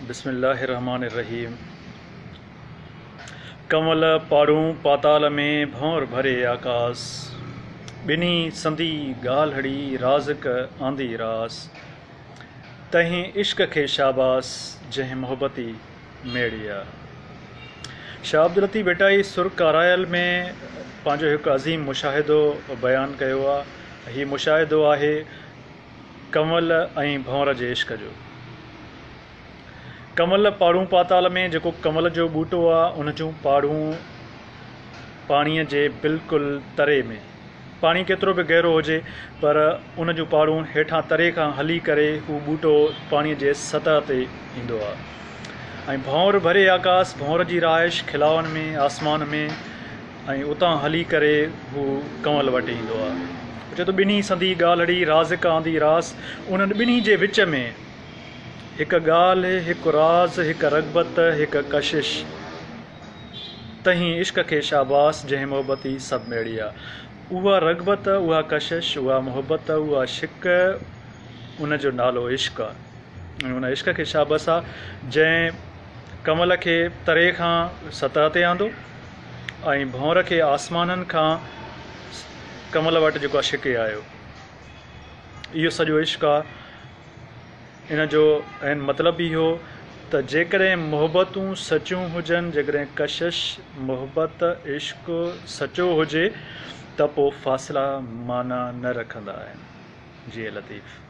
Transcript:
बिस्मिल्लाहिर्रहमानिर्रहीम। कमल पाड़ूं पाताल में भौर भरे आकाश, बिनी संदी गाल्हड़ी राज़क आंदी रास, तहीं इश्क खे शाबास जंहिं मोहब्बती मेड़िया। शाह अब्दुल लतीफ़ बेटाई सुर कारायल में पंहिंजो हिकु अज़ीम मुशाहिदो बयानु कयो आहे। हीउ मुशाहिदो आहे कमल ऐं भौर जे इश्क जो। कमल पाड़ूं पाताल में जेको कमल जो बूटो आहे, उन जूं पाड़ूं पाणीअ जे बिल्कुलु तरे में, पाणी केतिरो बि गहरो हुजे पर उन जूं पाड़ूं हेठां तरे खां हली करे हू बूटो पाणीअ जे सतह ते ईंदो आहे। ऐं भौर भरे आकाश, भौर जी रहाइश खिलावन में, आसमान में, ऐं उतां हली करे हू कमल वटि ईंदो आहे। चए थो ॿिन्ही संदी ॻाल्हड़ी राज़िक आंदी रास, उन्हनि ॿिन्ही जे विच में हिकु ॻाल्हि, हिकु राज़, हिकु रग़बत, हिकु कशिश, तहीं इश्क खे शाबास जंहिं मोहब्बती सभु मेड़ी आहे। उहा रग़बत, उहा कशिश, उहा मोहब्बत, उहा शिक, उन जो नालो इश्क आहे। ऐं उन इश्क खे शाबास आहे जंहिं कमल खे तरे खां सतह ते आंदो ऐं भौर खे आसमाननि खां कमल वटि जेको आहे छिके आयो। इहो सॼो इश्क आहे। इन जो ऐं मतिलबु इहो त जेकॾहिं मोहबतूं सचियूं हुजनि, जेकॾहिं कशिश, मोहबत, इश्क सचो हुजे त पोइ फ़ासिला माना न रखंदा आहिनि। जी लतीफ़।